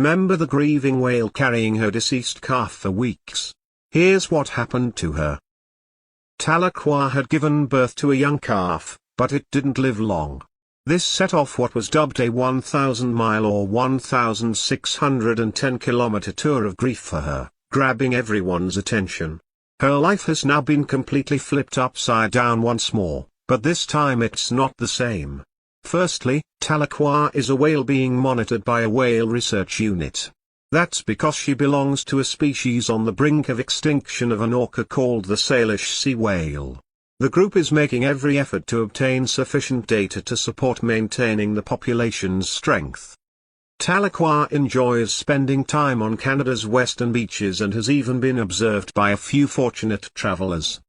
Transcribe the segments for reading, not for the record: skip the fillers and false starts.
Remember the grieving whale carrying her deceased calf for weeks. Here's what happened to her. Tahlequah had given birth to a young calf, but it didn't live long. This set off what was dubbed a 1,000-mile or 1,610-kilometer tour of grief for her, grabbing everyone's attention. Her life has now been completely flipped upside down once more, but this time it's not the same. Firstly, Tahlequah is a whale being monitored by a whale research unit. That's because she belongs to a species on the brink of extinction of an orca called the Salish sea whale. The group is making every effort to obtain sufficient data to support maintaining the population's strength. Tahlequah enjoys spending time on Canada's western beaches and has even been observed by a few fortunate travelers.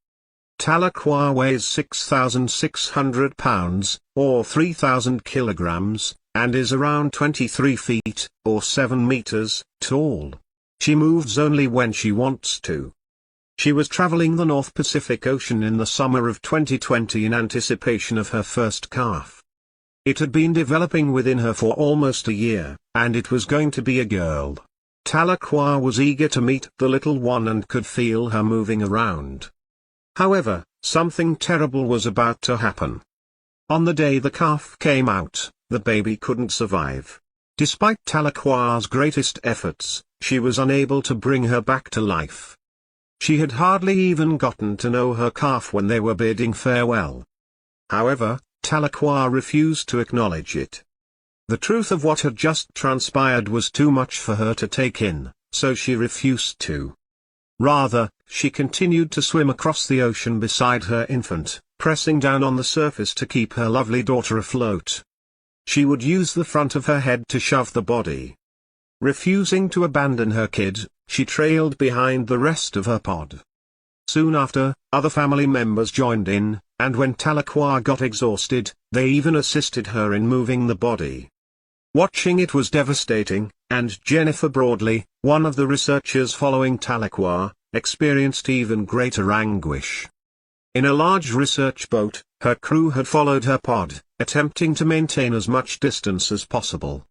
Tahlequah weighs 6,600 pounds, or 3,000 kilograms, and is around 23 feet, or 7 meters, tall. She moves only when she wants to. She was traveling the North Pacific Ocean in the summer of 2020 in anticipation of her first calf. It had been developing within her for almost a year, and it was going to be a girl. Tahlequah was eager to meet the little one and could feel her moving around. However, something terrible was about to happen. On the day the calf came out, the baby couldn't survive. Despite Tahlequah's greatest efforts, she was unable to bring her back to life. She had hardly even gotten to know her calf when they were bidding farewell. However, Tahlequah refused to acknowledge it. The truth of what had just transpired was too much for her to take in, so she refused to. Rather, she continued to swim across the ocean beside her infant, pressing down on the surface to keep her lovely daughter afloat. She would use the front of her head to shove the body. Refusing to abandon her kid, she trailed behind the rest of her pod. Soon after, other family members joined in, and when Tahlequah got exhausted, they even assisted her in moving the body. Watching it was devastating, and Jennifer Broadley, one of the researchers following Tahlequah, experienced even greater anguish. In a large research boat, her crew had followed her pod, attempting to maintain as much distance as possible.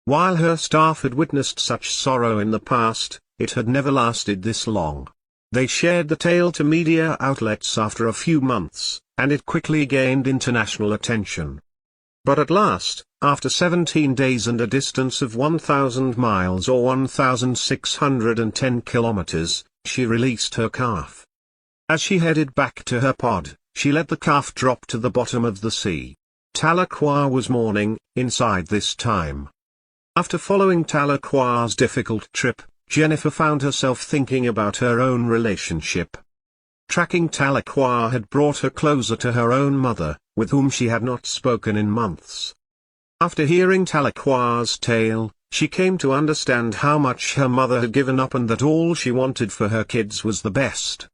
While her staff had witnessed such sorrow in the past, it had never lasted this long. They shared the tale to media outlets after a few months, and it quickly gained international attention. But at last, after 17 days and a distance of 1,000 miles or 1,610 kilometers, she released her calf. As she headed back to her pod, she let the calf drop to the bottom of the sea. Tahlequah was mourning inside this time. After following Tahlequah's difficult trip, Jennifer found herself thinking about her own relationship. Tracking Tahlequah had brought her closer to her own mother, with whom she had not spoken in months. After hearing Tahlequah's tale, she came to understand how much her mother had given up and that all she wanted for her kids was the best.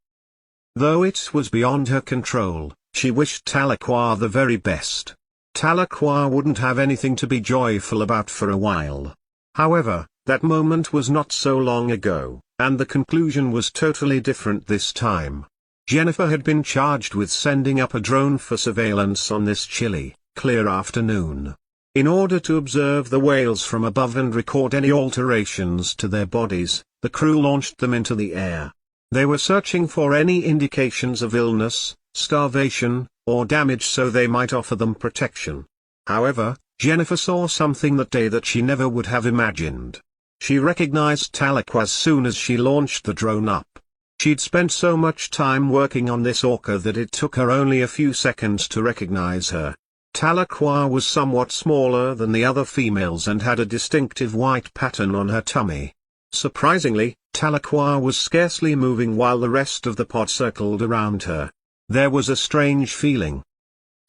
Though it was beyond her control, she wished Tahlequah the very best. Tahlequah wouldn't have anything to be joyful about for a while. However, that moment was not so long ago, and the conclusion was totally different this time. Jennifer had been charged with sending up a drone for surveillance on this chilly, clear afternoon. In order to observe the whales from above and record any alterations to their bodies, the crew launched them into the air. They were searching for any indications of illness, starvation, or damage so they might offer them protection. However, Jennifer saw something that day that she never would have imagined. She recognized Tahlequah as soon as she launched the drone up. She'd spent so much time working on this orca that it took her only a few seconds to recognize her. Tahlequah was somewhat smaller than the other females and had a distinctive white pattern on her tummy. Surprisingly, Tahlequah was scarcely moving while the rest of the pod circled around her. There was a strange feeling.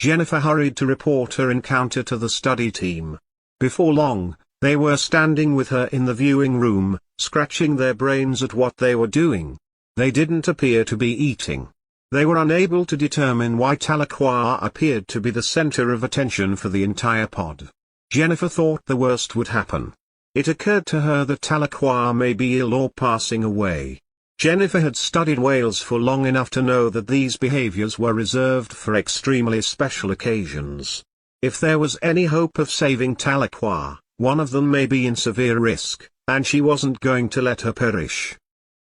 Jennifer hurried to report her encounter to the study team. Before long, they were standing with her in the viewing room, scratching their brains at what they were doing. They didn't appear to be eating. They were unable to determine why Tahlequah appeared to be the center of attention for the entire pod. Jennifer thought the worst would happen. It occurred to her that Tahlequah may be ill or passing away. Jennifer had studied whales for long enough to know that these behaviors were reserved for extremely special occasions. If there was any hope of saving Tahlequah, one of them may be in severe risk, and she wasn't going to let her perish.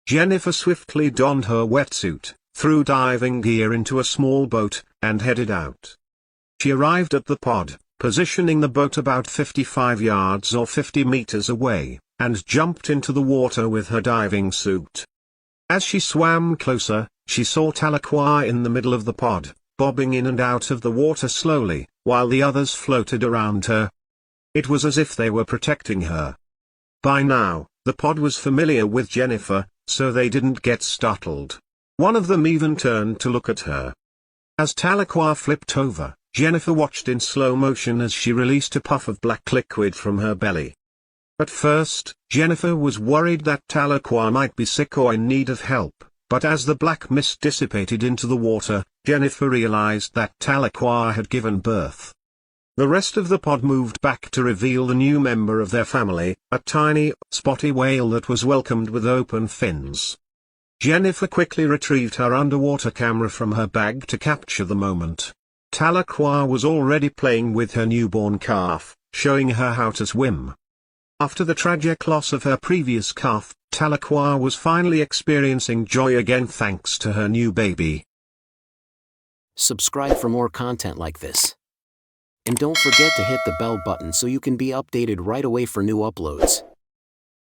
Jennifer swiftly donned her wetsuit, threw diving gear into a small boat, and headed out. She arrived at the pod, positioning the boat about 55 yards or 50 meters away, and jumped into the water with her diving suit. As she swam closer, she saw Tahlequah in the middle of the pod, bobbing in and out of the water slowly, while the others floated around her. It was as if they were protecting her. By now, the pod was familiar with Jennifer, so they didn't get startled. One of them even turned to look at her. As Tahlequah flipped over, Jennifer watched in slow motion as she released a puff of black liquid from her belly. At first, Jennifer was worried that Tahlequah might be sick or in need of help, but as the black mist dissipated into the water, Jennifer realized that Tahlequah had given birth. The rest of the pod moved back to reveal the new member of their family, a tiny, spotty whale that was welcomed with open fins. Jennifer quickly retrieved her underwater camera from her bag to capture the moment. Tahlequah was already playing with her newborn calf, showing her how to swim. After the tragic loss of her previous calf, Tahlequah was finally experiencing joy again thanks to her new baby. Subscribe for more content like this. And don't forget to hit the bell button so you can be updated right away for new uploads.